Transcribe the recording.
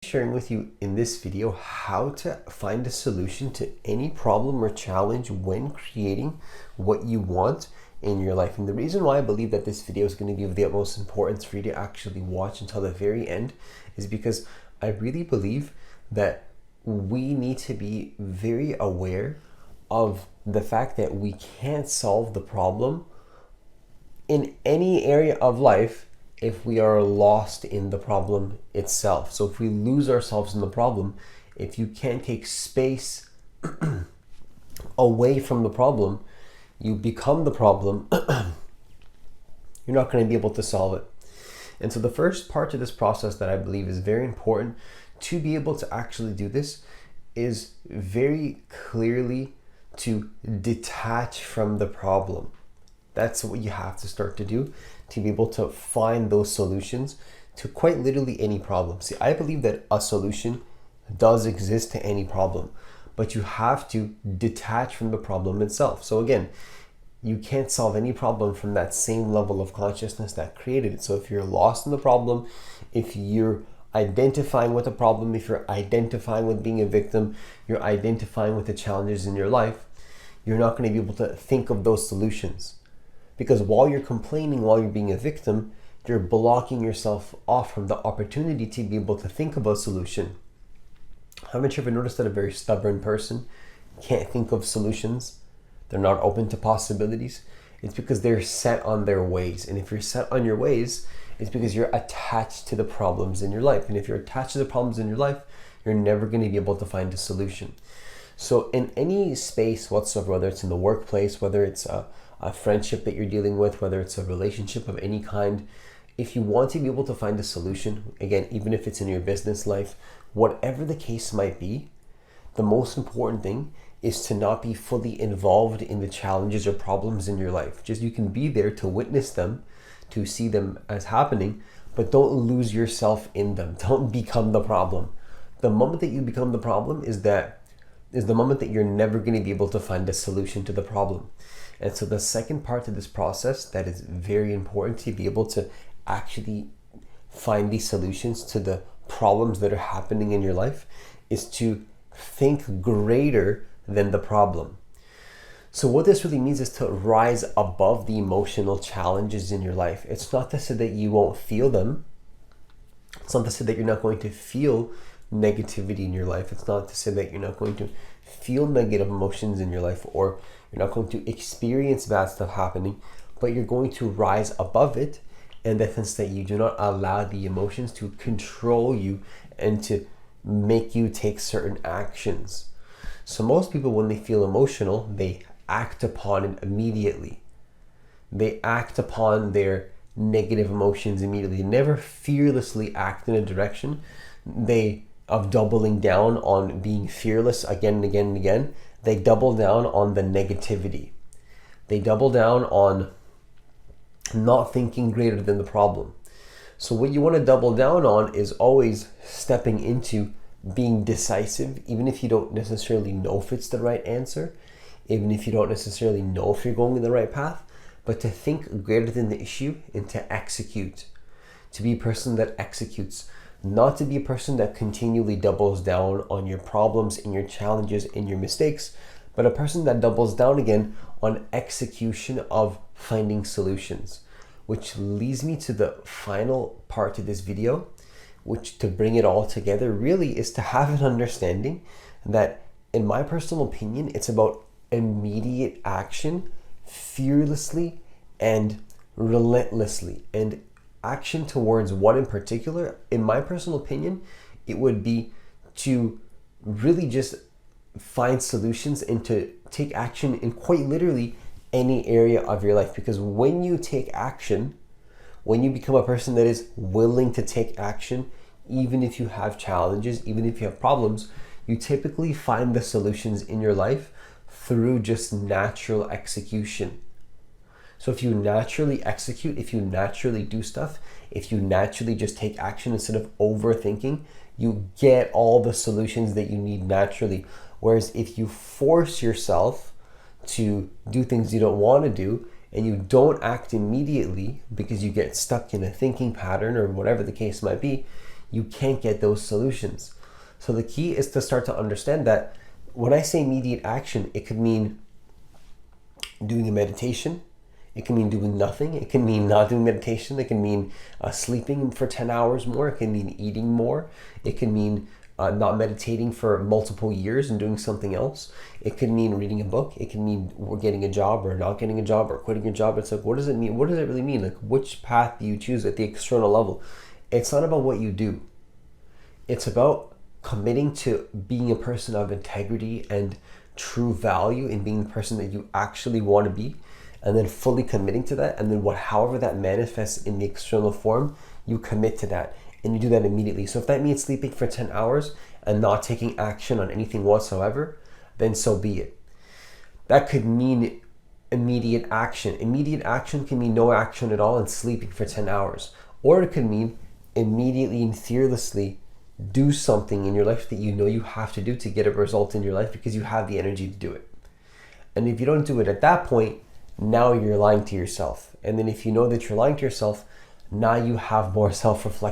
sharing with you in this video how to find a solution to any problem or challenge when creating what you want in your life. And the reason why I believe that this video is going to be of the utmost importance for you to actually watch until the very end is because I really believe that we need to be very aware of the fact that we can't solve the problem in any area of life if we are lost in the problem itself. So if we lose ourselves in the problem, if you can't take space away from the problem, you become the problem, you're not going to be able to solve it. And so the first part of this process that I believe is very important to be able to actually do this is very clearly to detach from the problem. That's what you have to start to do to be able to find those solutions to quite literally any problem. See, I believe that a solution does exist to any problem, but you have to detach from the problem itself. So again, you can't solve any problem from that same level of consciousness that created it. So if you're lost in the problem, if you're identifying with a problem, if you're identifying with being a victim, you're identifying with the challenges in your life, you're not going to be able to think of those solutions. Because while you're complaining, while you're being a victim, you're blocking yourself off from the opportunity to be able to think of a solution. Haven't you ever noticed that a very stubborn person can't think of solutions? They're not open to possibilities. It's because they're set on their ways. And if you're set on your ways, it's because you're attached to the problems in your life. And if you're attached to the problems in your life, you're never going to be able to find a solution. So in any space whatsoever, whether it's in the workplace, whether it's a friendship that you're dealing with, whether it's a relationship of any kind, if you want to be able to find a solution, again, even if it's in your business life, whatever the case might be, the most important thing is to not be fully involved in the challenges or problems in your life. Just you can be there to witness them, to see them as happening, but don't lose yourself in them. Don't become the problem. The moment that you become the problem is the moment that you're never going to be able to find a solution to the problem. And so the second part of this process that is very important to be able to actually find these solutions to the problems that are happening in your life is to think greater than the problem. So what this really means is to rise above the emotional challenges in your life. It's not to say that you won't feel them. It's not to say that you're not going to feel negativity in your life. It's not to say that you're not going to feel negative emotions in your life, or you're not going to experience bad stuff happening, but you're going to rise above it in the sense that you do not allow the emotions to control you and to make you take certain actions. So most people, when they feel emotional, they act upon it immediately. They act upon their negative emotions immediately. They never fearlessly act in a direction of doubling down on being fearless again and again and again. They double down on the negativity. They double down on not thinking greater than the problem. So what you want to double down on is always stepping into being decisive, even if you don't necessarily know if it's the right answer, even if you don't necessarily know if you're going in the right path, but to think greater than the issue and to execute. To be a person that executes. Not to be a person that continually doubles down on your problems and your challenges and your mistakes, but a person that doubles down again on execution of finding solutions. Which leads me to the final part of this video, which, to bring it all together, really is to have an understanding that, in my personal opinion, it's about immediate action, fearlessly and relentlessly. And action towards what in particular? In my personal opinion, it would be to really just find solutions and to take action in quite literally any area of your life. Because when you take action, when you become a person that is willing to take action, even if you have challenges, even if you have problems, you typically find the solutions in your life through just natural execution. So if you naturally execute, if you naturally do stuff, if you naturally just take action instead of overthinking, you get all the solutions that you need naturally. Whereas if you force yourself to do things you don't want to do and you don't act immediately because you get stuck in a thinking pattern or whatever the case might be, you can't get those solutions. So the key is to start to understand that when I say immediate action, it could mean doing a meditation. It can mean doing nothing. It can mean not doing meditation. It can mean sleeping for 10 hours more. It can mean eating more. It can mean not meditating for multiple years and doing something else. It could mean reading a book. It can mean getting a job or not getting a job or quitting a job. It's like, what does it mean? What does it really mean? Like, which path do you choose at the external level? It's not about what you do. It's about committing to being a person of integrity and true value in being the person that you actually want to be, and then fully committing to that. And then however that manifests in the external form, you commit to that. And you do that immediately. So if that means sleeping for 10 hours and not taking action on anything whatsoever, then so be it. That could mean immediate action. Immediate action can mean no action at all and sleeping for 10 hours. Or it could mean immediately and fearlessly do something in your life that you know you have to do to get a result in your life because you have the energy to do it. And if you don't do it at that point, now you're lying to yourself. And then if you know that you're lying to yourself, now you have more self-reflection